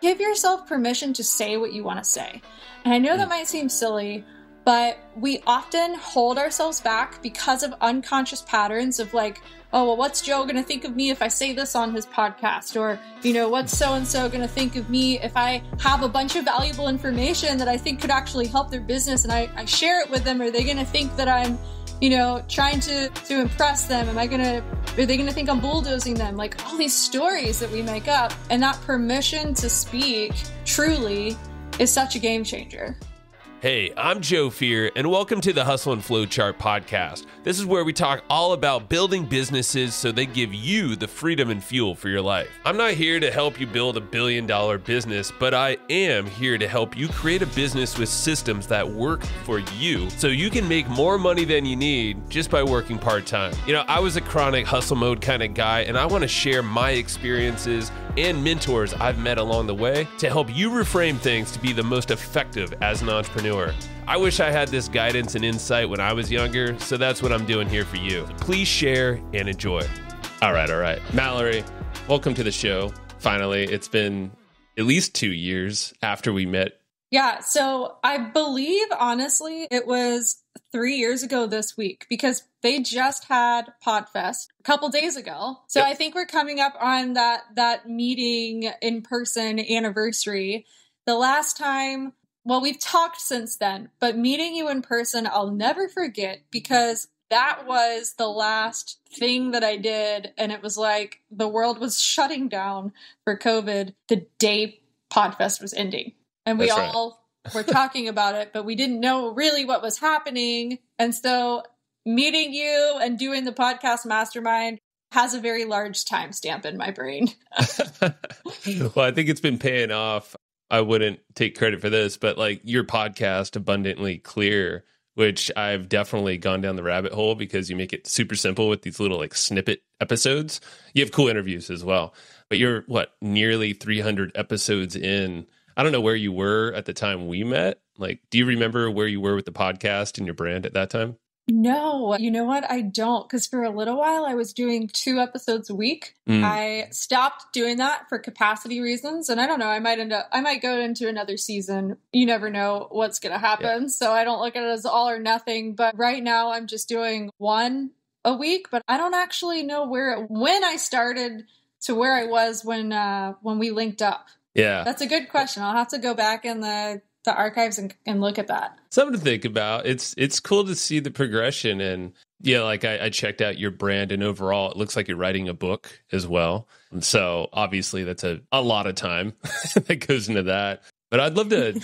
Give yourself permission to say what you want to say. And I know that might seem silly, but we often hold ourselves back because of unconscious patterns of like, oh, well, what's Joe going to think of me if I say this on his podcast? Or, what's so-and-so going to think of me if I have a bunch of valuable information that I think could actually help their business and I share it with them? Are they going to think that I'm, trying to impress them? Are they going to think I'm bulldozing them? Like all these stories that we make up, and that permission to speak truly is such a game changer. Hey, I'm Joe Fier, and welcome to the Hustle and Flow Chart podcast. This is where we talk all about building businesses so they give you the freedom and fuel for your life. I'm not here to help you build $1 billion business, but I am here to help you create a business with systems that work for you so you can make more money than you need just by working part-time. I was a chronic hustle mode kind of guy, and I want to share my experiences and mentors I've met along the way to help you reframe things to be the most effective as an entrepreneur. I wish I had this guidance and insight when I was younger, so that's what I'm doing here for you. Please share and enjoy. All right. Malorie, welcome to the show. Finally, it's been at least 2 years after we met. Yeah, so I believe, honestly, it was 3 years ago this week because they just had PodFest a couple days ago. So yep. I think we're coming up on that meeting in person anniversary. The last time, well, we've talked since then, but meeting you in person, I'll never forget because that was the last thing that I did. And it was like the world was shutting down for COVID the day PodFest was ending. And we all were talking about it, but we didn't know really what was happening. And so meeting you and doing the podcast mastermind has a very large timestamp in my brain. Well, I think it's been paying off. I wouldn't take credit for this, but like your podcast, Abundantly Clear, which I've definitely gone down the rabbit hole because you make it super simple with these little like snippet episodes. You have cool interviews as well, but you're nearly 300 episodes in. I don't know where you were at the time we met. Like, do you remember where you were with the podcast and your brand at that time? No, you know what? I don't. Because for a little while, I was doing 2 episodes a week. I stopped doing that for capacity reasons. And I don't know, I might go into another season. You never know what's going to happen. Yeah. So I don't look at it as all or nothing. But right now, I'm just doing 1 a week. But I don't actually know when I started to where I was when we linked up. Yeah. That's a good question. I'll have to go back in the archives and look at that. Something to think about. It's cool to see the progression. And yeah, like I checked out your brand, and overall, it looks like you're writing a book as well. And so obviously that's a lot of time that goes into that. But I'd love to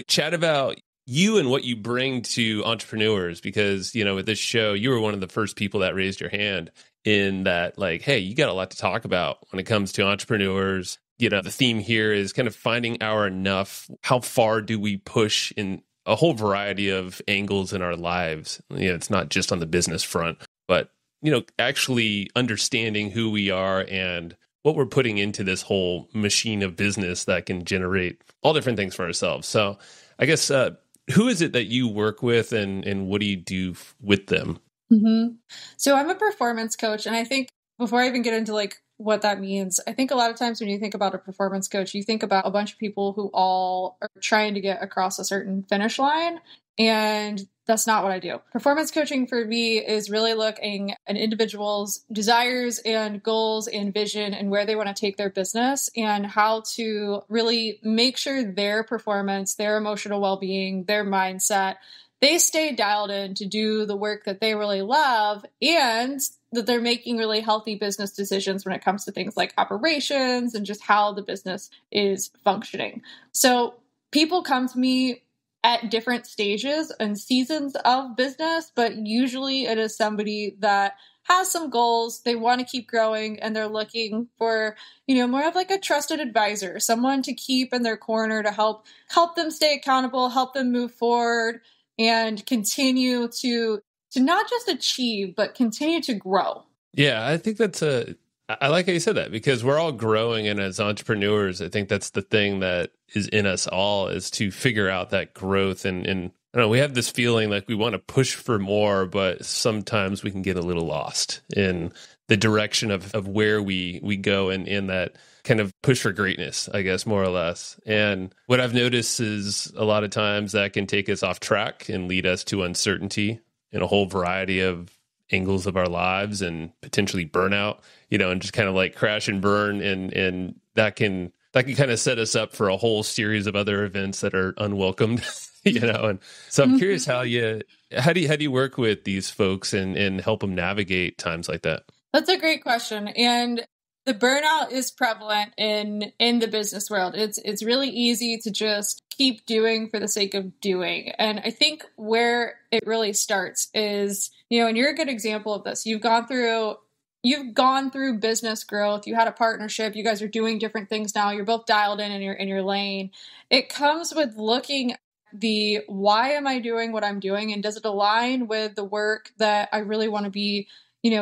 chat about you and what you bring to entrepreneurs, because, with this show, you were one of the first people that raised your hand in that, hey, you got a lot to talk about when it comes to entrepreneurs. The theme here is kind of finding our enough. How far do we push in a whole variety of angles in our lives? It's not just on the business front, but, actually understanding who we are and what we're putting into this whole machine of business that can generate all different things for ourselves. So I guess, who is it that you work with and what do you do with them? Mm-hmm. So I'm a performance coach. And I think before I even get into what that means, I think a lot of times when you think about a performance coach, you think about a bunch of people who all are trying to get across a certain finish line. And that's not what I do. Performance coaching for me is really looking at individuals' desires and goals and vision and where they want to take their business and how to really make sure their performance, their emotional well-being, their mindset, they stay dialed in to do the work that they really love, and that they're making really healthy business decisions when it comes to things like operations and just how the business is functioning. So people come to me at different stages and seasons of business, but usually it is somebody that has some goals, they want to keep growing, and they're looking for, more of a trusted advisor, someone to keep in their corner to help them stay accountable, help them move forward, and continue to not just achieve, but continue to grow. Yeah, I think I like how you said that, because we're all growing, and as entrepreneurs, I think that's the thing that is in us all, is to figure out that growth. And I don't know, we have this feeling like we want to push for more, but sometimes we can get a little lost in the direction of where we go, and in that kind of push for greatness, I guess, more or less. And what I've noticed is a lot of times that can take us off track and lead us to uncertainty in a whole variety of angles of our lives and potentially burnout, and just kind of like crash and burn. And that can kind of set us up for a whole series of other events that are unwelcomed, And so I'm curious how do you work with these folks and help them navigate times like that? That's a great question. And the burnout is prevalent in the business world. It's really easy to just keep doing for the sake of doing. And I think where it really starts is, and you're a good example of this. You've gone through business growth. You had a partnership. You guys are doing different things now. You're both dialed in your lane. It comes with looking at the why am I doing what I'm doing, and does it align with the work that I really want to be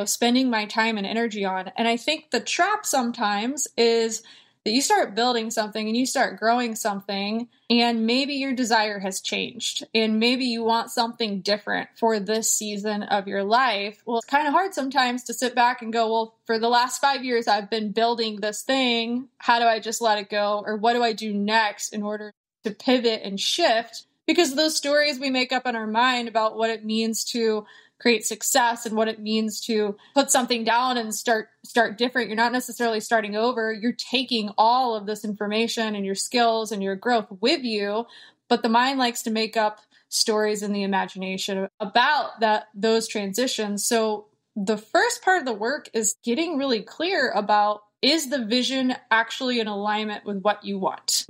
spending my time and energy on. And I think the trap sometimes is that you start building something and you start growing something, and maybe your desire has changed and maybe you want something different for this season of your life. Well, it's kind of hard sometimes to sit back and go, well, for the last 5 years, I've been building this thing. How do I just let it go? Or what do I do next in order to pivot and shift? Because those stories we make up in our mind about what it means to create success and what it means to put something down and start different. You're not necessarily starting over. You're taking all of this information and your skills and your growth with you. But the mind likes to make up stories in the imagination about those transitions. So the first part of the work is getting really clear about, is the vision actually in alignment with what you want?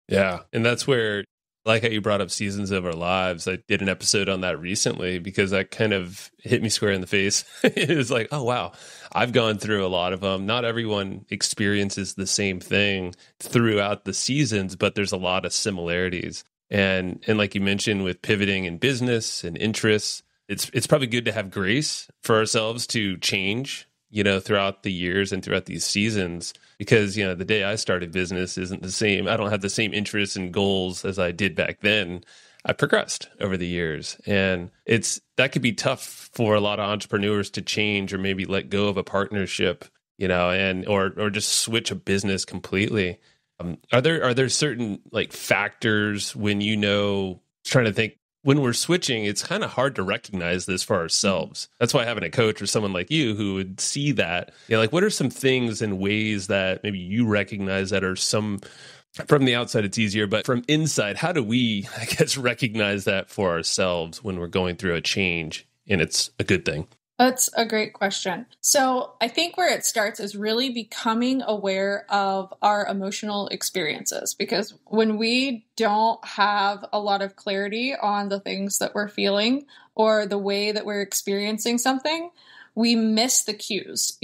Yeah. And that's where, like how you brought up seasons of our lives. I did an episode on that recently because that kind of hit me square in the face. It was like, oh, wow, I've gone through a lot of them. Not everyone experiences the same thing throughout the seasons, but there's a lot of similarities. And like you mentioned with pivoting in business and interests, it's probably good to have grace for ourselves to change, throughout the years and throughout these seasons, because, the day I started business isn't the same. I don't have the same interests and goals as I did back then. I progressed over the years, and that could be tough for a lot of entrepreneurs to change or maybe let go of a partnership, or just switch a business completely. Are there certain like factors when trying to think, when we're switching, it's kind of hard to recognize this for ourselves. That's why having a coach or someone like you who would see that, what are some things and ways that maybe you recognize that are some, from the outside, it's easier, but from inside, how do we, I guess, recognize that for ourselves when we're going through a change and it's a good thing? That's a great question. So I think where it starts is really becoming aware of our emotional experiences, because when we don't have a lot of clarity on the things that we're feeling or the way that we're experiencing something, we miss the cues.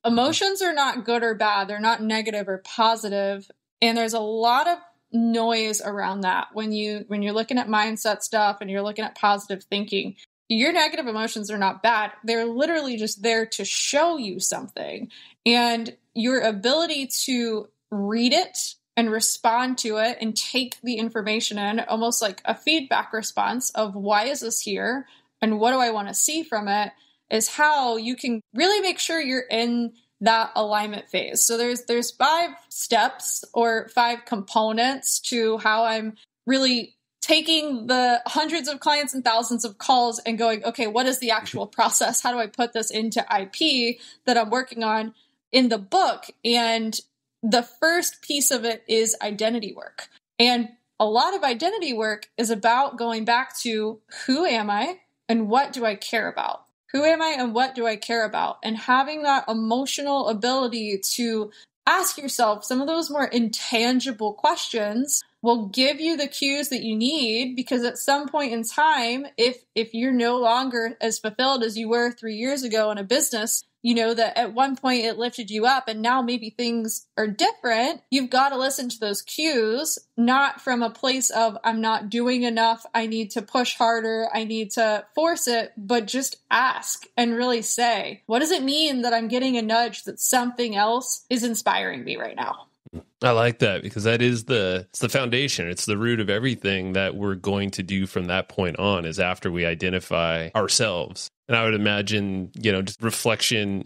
Emotions are not good or bad. They're not negative or positive. And there's a lot of noise around that when you're looking at mindset stuff and you're looking at positive thinking. Your negative emotions are not bad. They're literally just there to show you something. And your ability to read it and respond to it and take the information in, almost like a feedback response of why is this here and what do I want to see from it, is how you can really make sure you're in that alignment phase. So there's 5 steps or 5 components to how I'm really taking the hundreds of clients and thousands of calls and going, okay, what is the actual process? How do I put this into IP that I'm working on in the book? And the first piece of it is identity work. And a lot of identity work is about going back to, who am I and what do I care about? Who am I and what do I care about? And having that emotional ability to ask yourself some of those more intangible questions will give you the cues that you need, because at some point in time, if you're no longer as fulfilled as you were 3 years ago in a business, that at one point it lifted you up and now maybe things are different. You've got to listen to those cues, not from a place of, I'm not doing enough, I need to push harder, I need to force it, but just ask and really say, what does it mean that I'm getting a nudge that something else is inspiring me right now? I like that, because that is it's the foundation. It's the root of everything that we're going to do from that point on, is after we identify ourselves And I would imagine, just reflection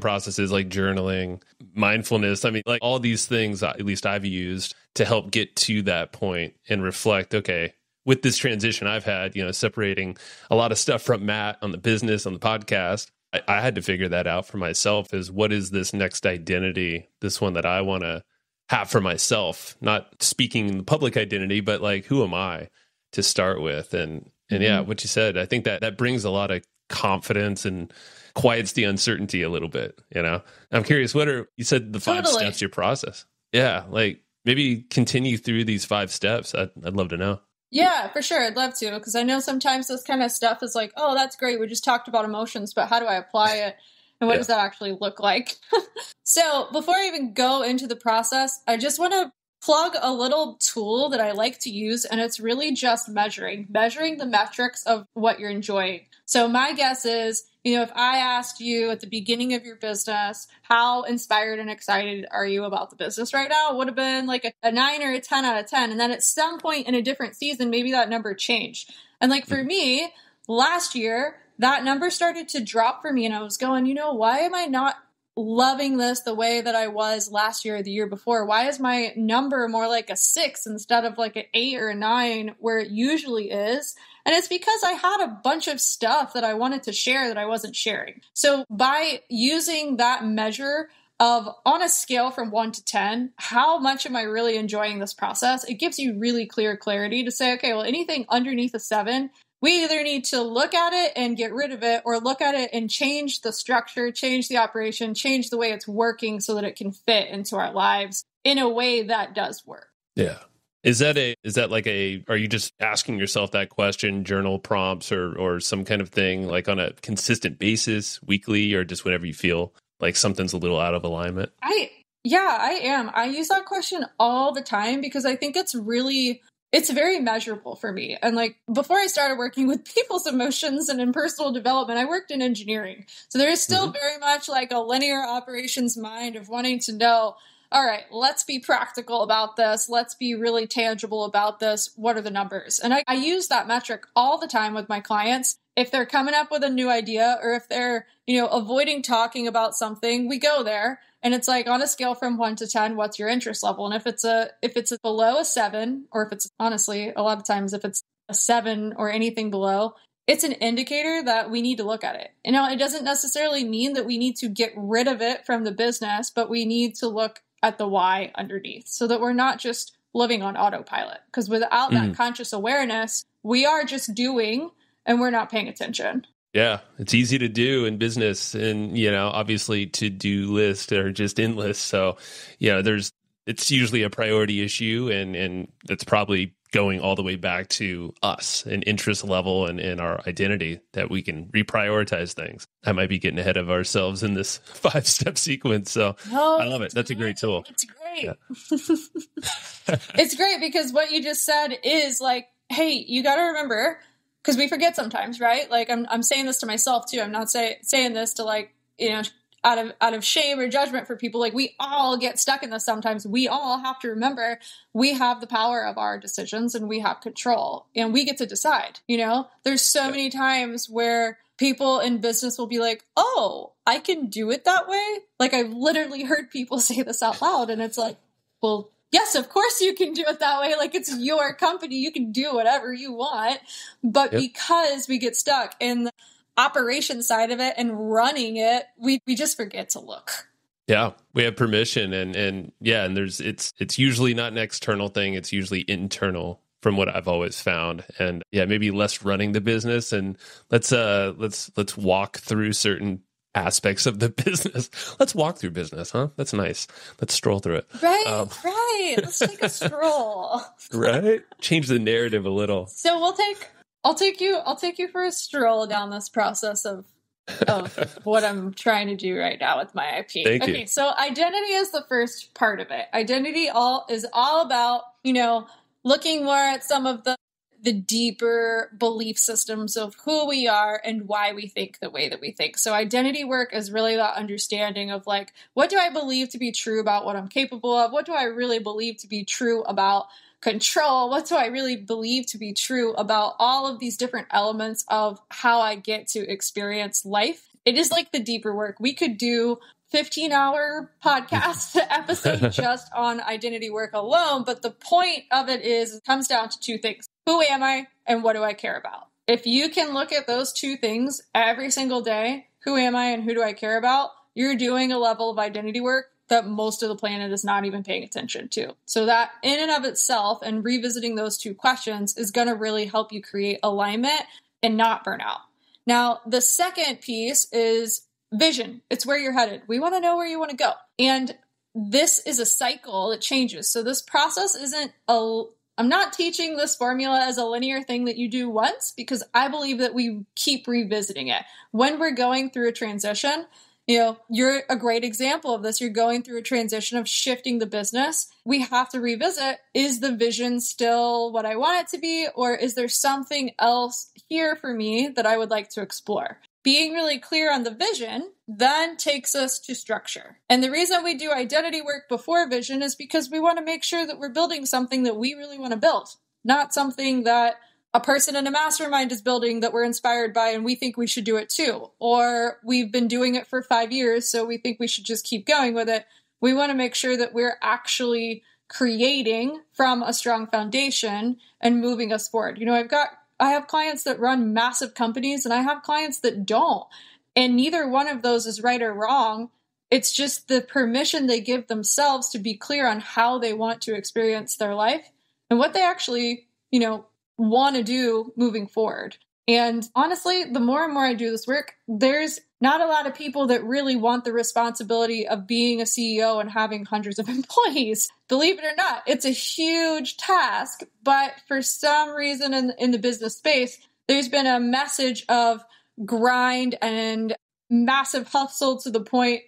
processes like journaling, mindfulness. I mean, like all these things, at least I've used to help get to that point and reflect, okay, with this transition I've had, separating a lot of stuff from Matt on the business, on the podcast, I had to figure that out for myself is what is this next identity, this one that I want to have for myself, not speaking the public identity, but like, who am I to start with? And yeah, what you said, I think that brings a lot of confidence and quiets the uncertainty a little bit, I'm curious, you said the 5 steps to your process. Yeah. Like maybe continue through these 5 steps. I'd love to know. Yeah, for sure. I'd love to, because I know sometimes this kind of stuff is like, oh, that's great. We just talked about emotions, but how do I apply it? And what does that actually look like? So before I even go into the process, I just want to plug a little tool that I like to use, and it's really just measuring the metrics of what you're enjoying. So my guess is, if I asked you at the beginning of your business, how inspired and excited are you about the business right now? It would have been like a 9 or a 10 out of 10. And then at some point in a different season, maybe that number changed. And like for me, last year, that number started to drop for me. And I was going, why am I not loving this the way that I was last year or the year before? Why is my number more like a 6 instead of like an 8 or a 9 where it usually is? And it's because I had a bunch of stuff that I wanted to share that I wasn't sharing. So by using that measure of on a scale from 1 to 10, how much am I really enjoying this process? It gives you really clear clarity to say, okay, well, anything underneath a 7, we either need to look at it and get rid of it, or look at it and change the structure, change the operation, change the way it's working so that it can fit into our lives in a way that does work. Yeah. Are you just asking yourself that question, journal prompts or some kind of thing like on a consistent basis, weekly, or just whenever you feel like something's a little out of alignment? I am. I use that question all the time because I think it's very measurable for me. And like before I started working with people's emotions and in personal development, I worked in engineering. So there is still very much like a linear operations mind of wanting to know, all right, let's be practical about this. Let's be really tangible about this. What are the numbers? And I use that metric all the time with my clients. If they're coming up with a new idea or if they're, avoiding talking about something, we go there. And it's like on a scale from 1 to 10, what's your interest level? And if it's below a 7, or if it's honestly, a lot of times, if it's a 7 or anything below, it's an indicator that we need to look at it. It doesn't necessarily mean that we need to get rid of it from the business, but we need to look at the why underneath so that we're not just living on autopilot. Because without that conscious awareness, we are just doing and we're not paying attention. Yeah, it's easy to do in business and, obviously to-do list or just in list. So, it's usually a priority issue and that's probably going all the way back to us and interest level and our identity that we can reprioritize things. I might be getting ahead of ourselves in this 5-step sequence. So I love it. That's a great tool. It's great. Yeah. It's great because what you just said is like, hey, you got to remember, because we forget sometimes, right? Like I'm saying this to myself too. I'm not saying this to like, out of shame or judgment for people. Like we all get stuck in this sometimes. We all have to remember we have the power of our decisions and we have control and we get to decide. There's so many times where people in business will be like, oh, I can do it that way. Like I've literally heard people say this out loud and it's like, well, yes, of course you can do it that way. Like it's your company. You can do whatever you want. But because we get stuck in the operation side of it and running it, we just forget to look. Yeah, we have permission and it's usually not an external thing. It's usually internal from what I've always found. And yeah, maybe less running the business and let's walk through certain aspects of the business. Let's walk through business, huh? That's nice. Let's stroll through it. Right. Let's take a stroll. Right? Change the narrative a little. So I'll take you for a stroll down this process of what I'm trying to do right now with my IP. Thank you. Okay, so identity is the first part of it. Identity is all about, looking more at some of the the deeper belief systems of who we are and why we think the way that we think. So identity work is really that understanding of like, what do I believe to be true about what I'm capable of? What do I really believe to be true about control? What do I really believe to be true about all of these different elements of how I get to experience life? It is like the deeper work. We could do 15-hour podcast episode just on identity work alone. But the point of it is, it comes down to two things. Who am I and what do I care about? If you can look at those two things every single day, who am I and who do I care about? You're doing a level of identity work that most of the planet is not even paying attention to. So that in and of itself and revisiting those two questions is going to really help you create alignment and not burn out. Now, the second piece is vision. It's where you're headed. We want to know where you want to go. And this is a cycle that changes. So this process I'm not teaching this formula as a linear thing that you do once, because I believe that we keep revisiting it. When we're going through a transition, you're a great example of this. You're going through a transition of shifting the business. We have to revisit, is the vision still what I want it to be? Or is there something else here for me that I would like to explore? Being really clear on the vision then takes us to structure. And the reason we do identity work before vision is because we want to make sure that we're building something that we really want to build, not something that a person in a mastermind is building that we're inspired by and we think we should do it too. Or we've been doing it for 5 years, so we think we should just keep going with it. We want to make sure that we're actually creating from a strong foundation and moving us forward. I have clients that run massive companies and I have clients that don't. And neither one of those is right or wrong. It's just the permission they give themselves to be clear on how they want to experience their life and what they actually, want to do moving forward. And honestly, the more and more I do this work, there's not a lot of people that really want the responsibility of being a CEO and having hundreds of employees. Believe it or not, it's a huge task. But for some reason in the business space, there's been a message of grind and massive hustle to the point,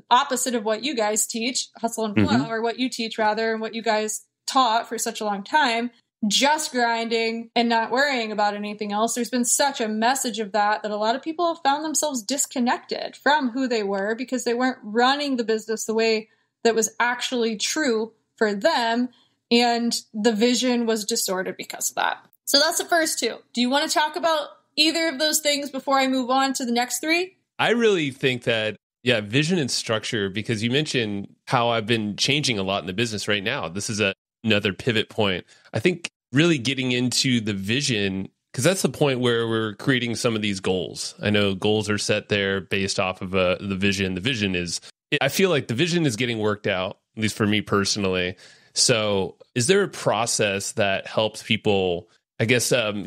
opposite of what you guys teach, hustle and flow, or what you teach rather, and what you guys taught for such a long time. Just grinding and not worrying about anything else. There's been such a message of that a lot of people have found themselves disconnected from who they were because they weren't running the business the way that was actually true for them. And the vision was distorted because of that. So that's the first two. Do you want to talk about either of those things before I move on to the next three? I really think that, vision and structure, because you mentioned how I've been changing a lot in the business right now. This is another pivot point. I think really getting into the vision, because that's the point where we're creating some of these goals. I know goals are set there based off of the vision. The vision I feel like the vision is getting worked out, at least for me personally. So is there a process that helps people,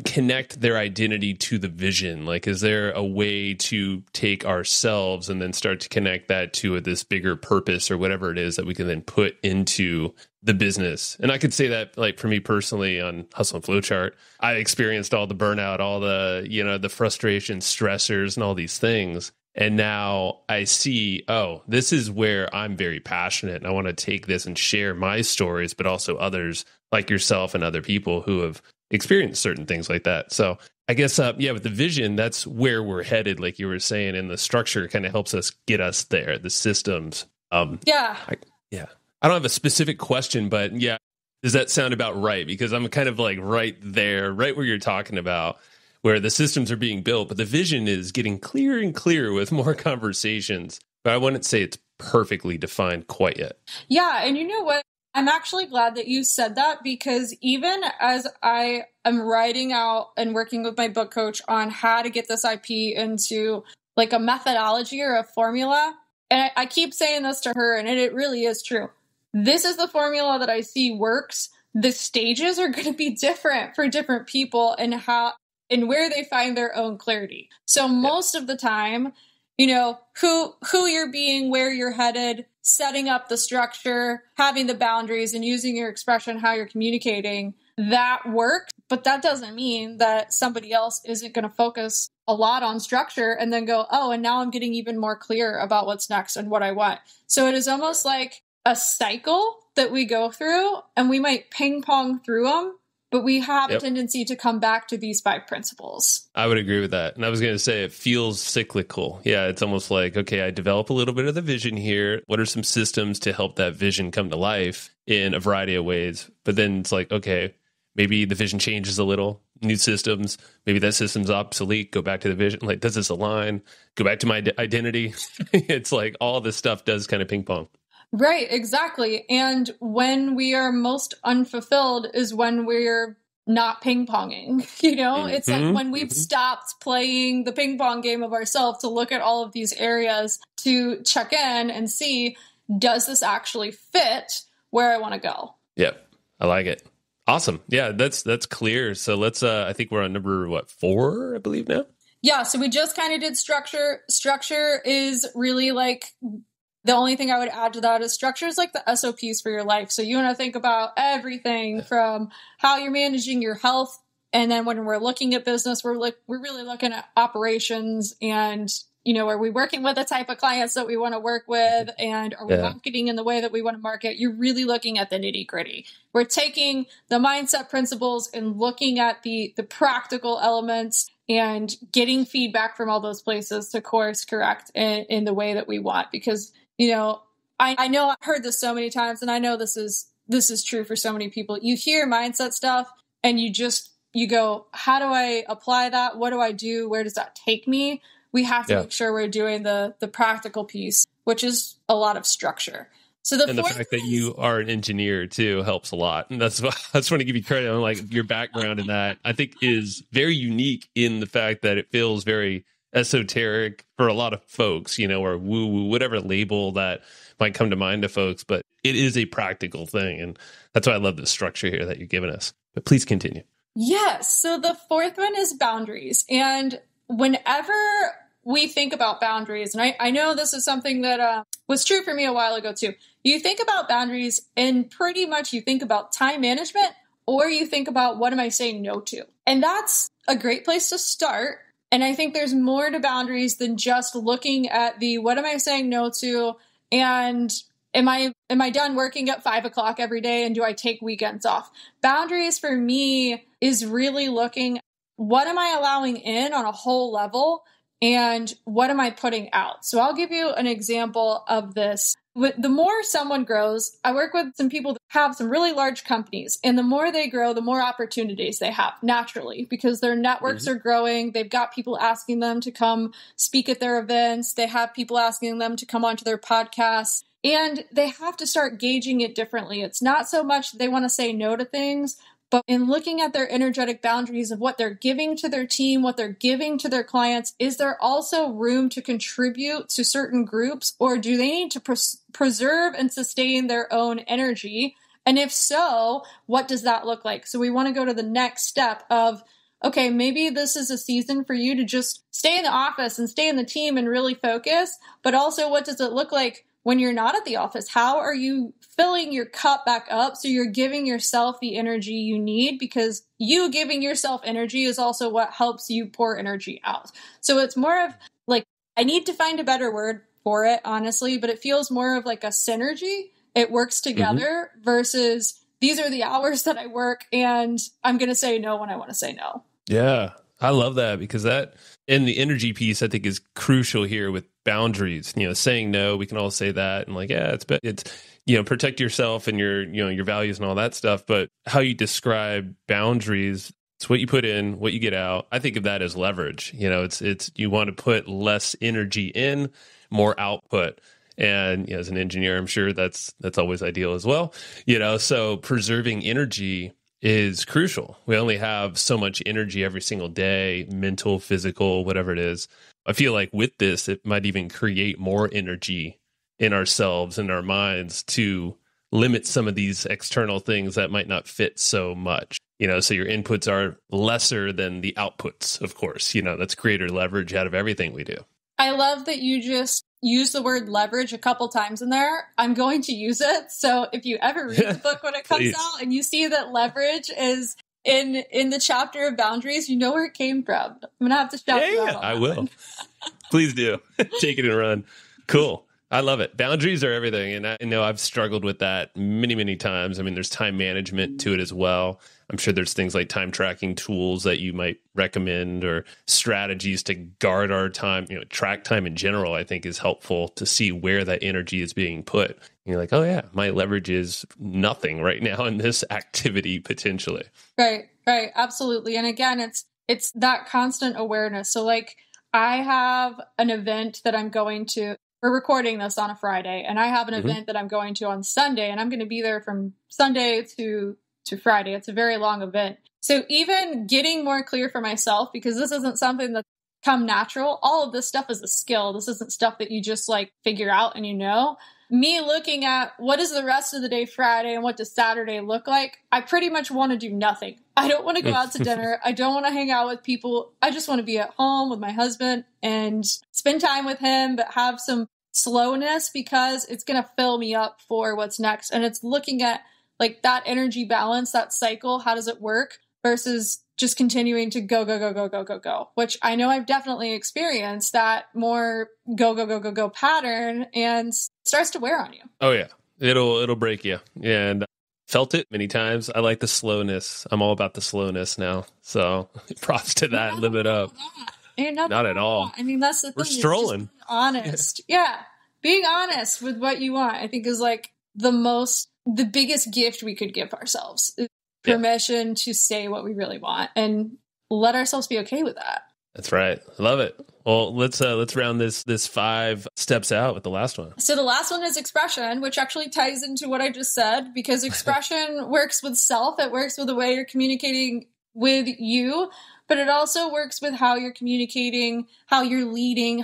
connect their identity to the vision? Like, is there a way to take ourselves and then start to connect that to this bigger purpose or whatever it is that we can then put into the business? And I could say that, like, for me personally on Hustle and Flowchart, I experienced all the burnout, all the, the frustration, stressors, and all these things. And now I see, this is where I'm very passionate. And I want to take this and share my stories, but also others like yourself and other people who have experienced certain things like that. So I guess, with the vision, that's where we're headed, like you were saying, and the structure kind of helps us get us there, the systems. I don't have a specific question, but does that sound about right? Because I'm kind of like right there, right where you're talking about, where the systems are being built, but the vision is getting clearer and clearer with more conversations. But I wouldn't say it's perfectly defined quite yet. Yeah, and you know what? I'm actually glad that you said that, because even as I am writing out and working with my book coach on how to get this IP into like a methodology or a formula, and I keep saying this to her, and it really is true. This is the formula that I see works. The stages are going to be different for different people and and where they find their own clarity. So most of the time, who you're being, where you're headed, setting up the structure, having the boundaries, and using your expression, how you're communicating, that works. But that doesn't mean that somebody else isn't going to focus a lot on structure and then go, and now I'm getting even more clear about what's next and what I want. So it is almost like a cycle that we go through, and we might ping pong through them but we have a Yep. tendency to come back to these 5 principles. I would agree with that. And I was going to say it feels cyclical. Yeah, it's almost like, okay, I develop a little bit of the vision here. What are some systems to help that vision come to life in a variety of ways? But then it's like, okay, maybe the vision changes a little, new systems, maybe that system's obsolete, go back to the vision. Like, does this align? Go back to my identity. It's like all this stuff does kind of ping pong. Right, exactly. And when we are most unfulfilled is when we're not ping ponging. It's like when we've stopped playing the ping pong game of ourselves to look at all of these areas to check in and see, does this actually fit where I want to go? Yep. I like it. Awesome. Yeah, that's clear. So let's I think we're on number 4, I believe now. Yeah, so we just kind of did structure. Structure is really like the only thing I would add to that is structure is like the SOPs for your life. So you want to think about everything from how you're managing your health. And then when we're looking at business, we're really looking at operations and, are we working with the type of clients that we want to work with? And are we marketing in the way that we want to market? You're really looking at the nitty gritty. We're taking the mindset principles and looking at the practical elements and getting feedback from all those places to course correct in the way that we want. Because, I know I've heard this so many times, and I know this is true for so many people. You hear mindset stuff and you go, how do I apply that? What do I do? Where does that take me? We have to make sure we're doing the practical piece, which is a lot of structure. So the fact that you are an engineer too helps a lot. And I just want to give you credit on like your background in that. I think is very unique in the fact that it feels very esoteric for a lot of folks, or woo-woo, whatever label that might come to mind to folks, but it is a practical thing. And that's why I love the structure here that you're giving us. But please continue. Yes. So the 4th one is boundaries. And whenever we think about boundaries, and I know this is something that was true for me a while ago too. You think about boundaries and pretty much you think about time management, or you think about what am I saying no to? And that's a great place to start. And I think there's more to boundaries than just looking at the what am I saying no to, and am I done working at 5 o'clock every day, and do I take weekends off? Boundaries for me is really looking, what am I allowing in on a whole level, and what am I putting out? So I'll give you an example of this. The more someone grows, I work with some people that have some really large companies, and the more they grow, the more opportunities they have naturally because their networks are growing. They've got people asking them to come speak at their events. They have people asking them to come onto their podcasts, and they have to start gauging it differently. It's not so much they want to say no to things, but in looking at their energetic boundaries of what they're giving to their team, what they're giving to their clients, is there also room to contribute to certain groups, or do they need to preserve and sustain their own energy? And if so, what does that look like? So we want to go to the next step of, okay, maybe this is a season for you to just stay in the office and stay in the team and really focus, but also what does it look like when you're not at the office? How are you filling your cup back up so you're giving yourself the energy you need? Because you giving yourself energy is also what helps you pour energy out. So it's more of like, I need to find a better word for it, honestly, but it feels more of like a synergy. It works together versus these are the hours that I work and I'm going to say no when I want to say no. Yeah, I love that because that and the energy piece I think is crucial here with boundaries. Saying no, we can all say that and like, yeah, it's protect yourself and your values and all that stuff. But how you describe boundaries, it's what you put in, what you get out. I think of that as leverage. It's you want to put less energy in, more output. And as an engineer, I'm sure that's always ideal as well. So preserving energy is crucial. We only have so much energy every single day, mental, physical, whatever it is. I feel like with this, it might even create more energy in ourselves and our minds to limit some of these external things that might not fit so much. So your inputs are lesser than the outputs, of course. That's greater leverage out of everything we do. I love that you just use the word leverage a couple times in there. I'm going to use it. So if you ever read the book when it comes out and you see that leverage is in the chapter of boundaries, you know where it came from. I'm going to have to shout you out. I will. Please do. Take it and run. Cool. I love it. Boundaries are everything. And I know I've struggled with that many, many times. I mean, there's time management to it as well. I'm sure there's things like time tracking tools that you might recommend or strategies to guard our time. Track time in general, I think is helpful to see where that energy is being put. And you're like, oh yeah, my leverage is nothing right now in this activity potentially. Right. Absolutely. And again, it's that constant awareness. So like I have an event that I'm going to. We're recording this on a Friday, and I have an event that I'm going to on Sunday, and I'm going to be there from Sunday to Friday. It's a very long event. So even getting more clear for myself, because this isn't something that's come natural. All of this stuff is a skill. This isn't stuff that you just like figure out and me looking at what is the rest of the day Friday and what does Saturday look like, I pretty much want to do nothing. I don't want to go out to dinner. I don't want to hang out with people. I just want to be at home with my husband and spend time with him, but have some slowness because it's going to fill me up for what's next. And it's looking at like that energy balance, that cycle. How does it work versus just continuing to go, which I know I've definitely experienced that more go pattern and starts to wear on you. Oh yeah. It'll break you. And felt it many times. I like the slowness. I'm all about the slowness now. So props to that. Live it up. Not at all. I mean, that's the thing. We're strolling. Just honest. Yeah. Being honest with what you want, I think is like the biggest gift we could give ourselves. Permission to say what we really want and let ourselves be okay with that. That's right. I love it. Well, let's round this 5 steps out with the last one. So the last one is expression, which actually ties into what I just said, because expression works with self. It works with the way you're communicating with you, but it also works with how you're communicating, how you're leading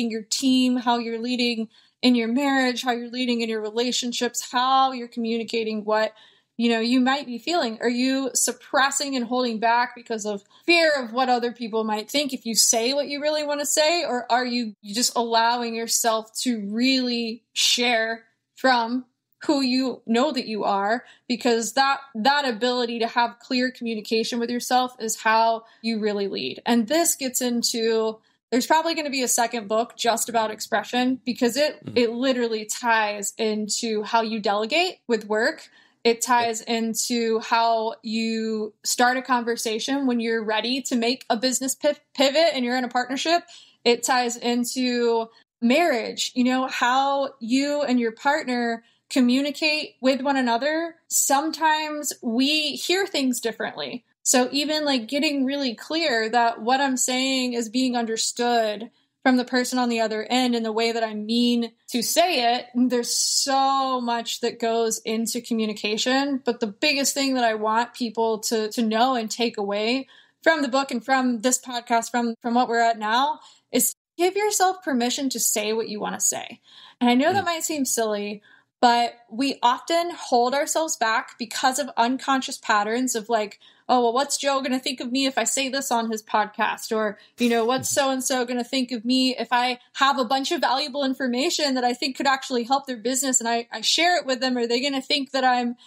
your team, how you're leading in your marriage, how you're leading in your relationships, how you're communicating what you might be feeling. Are you suppressing and holding back because of fear of what other people might think if you say what you really want to say? Or are you just allowing yourself to really share from who you know that you are? Because that ability to have clear communication with yourself is how you really lead. And this gets into, there's probably going to be a second book just about expression, because it literally ties into how you delegate with work. It ties into how you start a conversation when you're ready to make a business pivot and you're in a partnership. It ties into marriage, how you and your partner communicate with one another. Sometimes we hear things differently. So even like getting really clear that what I'm saying is being understood from the person on the other end in the way that I mean to say it. There's so much that goes into communication, but the biggest thing that I want people to know and take away from the book and from this podcast, from what we're at now, is give yourself permission to say what you want to say. And I know that might seem silly, but we often hold ourselves back because of unconscious patterns of like, oh, well, what's Joe going to think of me if I say this on his podcast? Or, what's so-and-so going to think of me if I have a bunch of valuable information that I think could actually help their business and I share it with them? Are they going to think that I'm,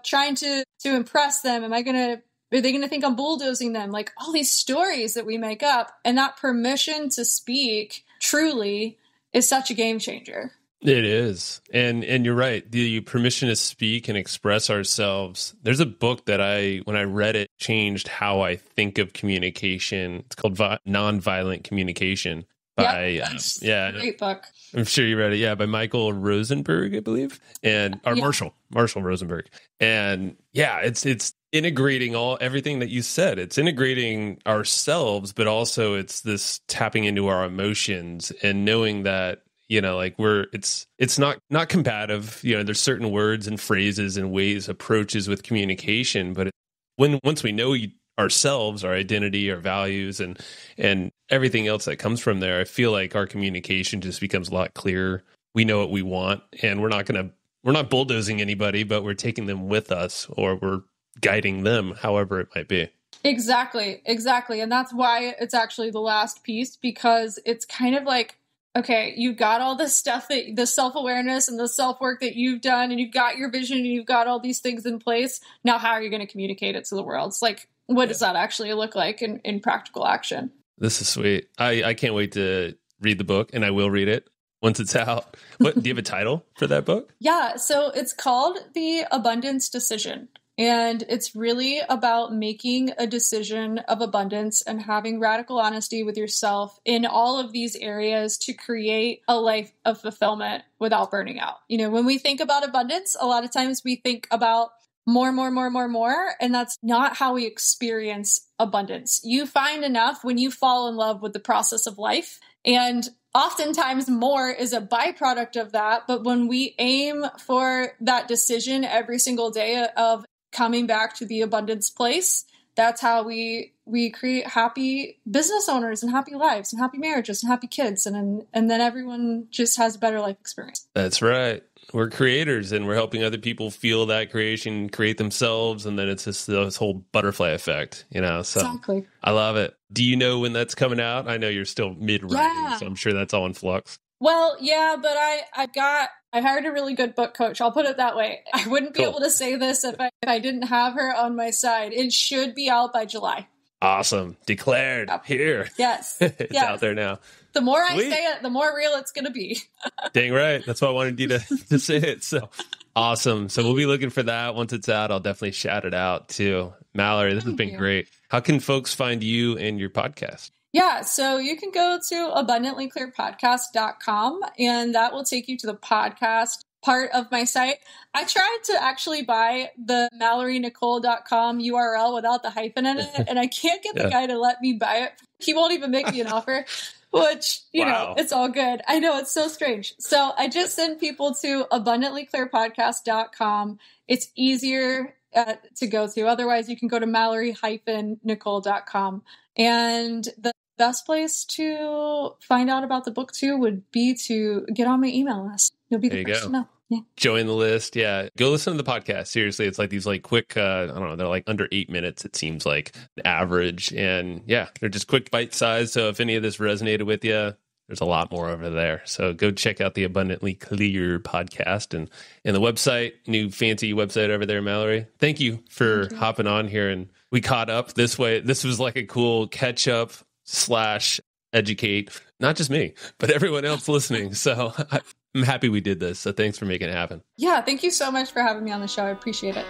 trying to impress them? Are they going to think I'm bulldozing them? Like all these stories that we make up, and that permission to speak truly is such a game changer. It is. And you're right. The permission to speak and express ourselves. There's a book that when I read it, changed how I think of communication. It's called Nonviolent Communication by, great book. I'm sure you read it. Yeah. By Michael Rosenberg, I believe. Marshall Rosenberg. And yeah, it's integrating everything that you said. It's integrating ourselves, but also it's this tapping into our emotions and knowing that, it's not combative. There's certain words and phrases and ways, approaches with communication, but once we know ourselves, our identity, our values, and everything else that comes from there, I feel like our communication just becomes a lot clearer. We know what we want, and we're not bulldozing anybody, but we're taking them with us, or we're guiding them, however it might be. Exactly. And that's why it's actually the last piece, because it's kind of like, okay, you've got all this stuff, the self-awareness and the self-work that you've done, and you've got your vision and you've got all these things in place. Now, how are you going to communicate it to the world? It's like, what does that actually look like in practical action? This is sweet. I can't wait to read the book, and I will read it. once it's out. What, do you have a title for that book? Yeah, so it's called The Abundance Decision. And it's really about making a decision of abundance and having radical honesty with yourself in all of these areas to create a life of fulfillment without burning out. You know, when we think about abundance, a lot of times we think about more, and that's not how we experience abundance. You find enough when you fall in love with the process of life. And oftentimes more is a byproduct of that. But when we aim for that decision every single day of coming back to the abundance place, that's how we create happy business owners and happy lives and happy marriages and happy kids. And then everyone just has a better life experience. That's right. We're creators and we're helping other people feel that creation, create themselves. And then it's just this whole butterfly effect, you know? So exactly. I love it. Do you know when that's coming out? I know you're still mid-writing, so I'm sure that's all in flux. Well, yeah, but I hired a really good book coach. I'll put it that way. I wouldn't be able to say this if I didn't have her on my side. It should be out by July. Awesome. Declared. Here. Yes. It's out there now. The more I say it, the more real it's going to be. Dang right. That's why I wanted you to say it. So awesome. So we'll be looking for that. Once it's out, I'll definitely shout it out too. Malorie, this has been great. How can folks find you and your podcast? Yeah, so you can go to abundantlyclearpodcast.com and that will take you to the podcast part of my site. I tried to actually buy the MalorieNicole.com URL without the hyphen in it, and I can't get the guy to let me buy it. He won't even make me an offer, which, you know, it's all good. I know, it's so strange. So I just send people to abundantlyclearpodcast.com. It's easier to go to. Otherwise, you can go to Malorie-Nicole.com. And the best place to find out about the book too would be to get on my email list. You'll be the first to know. Yeah. Join the list. Yeah. Go listen to the podcast. Seriously. It's like these like quick, I don't know, they're like under 8 minutes. It seems like average. And yeah, they're just quick bite size. So if any of this resonated with you, there's a lot more over there. So go check out the Abundantly Clear podcast and the website, new fancy website over there, Malorie. Thank you for hopping on here. And we caught up this way. This was like a cool catch up / educate, not just me, but everyone else listening. So I'm happy we did this. So thanks for making it happen. Yeah. Thank you so much for having me on the show. I appreciate it.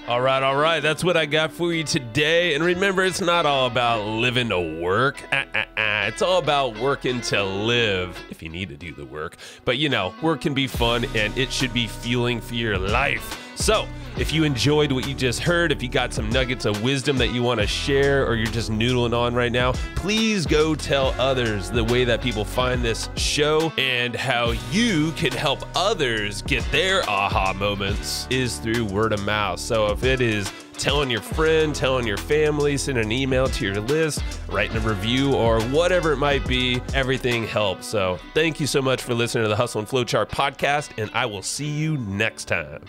All right. That's what I got for you today. And remember, it's not all about living to work. It's all about working to live, if you need to do the work. But, you know, work can be fun, and it should be fueling for your life. So if you enjoyed what you just heard, if you got some nuggets of wisdom that you want to share, or you're just noodling on right now, please go tell others. The way that people find this show and how you can help others get their aha moments is through word of mouth. So if it is telling your friend, telling your family, sending an email to your list, writing a review, or whatever it might be, everything helps. So thank you so much for listening to the Hustle and Flowchart podcast, and I will see you next time.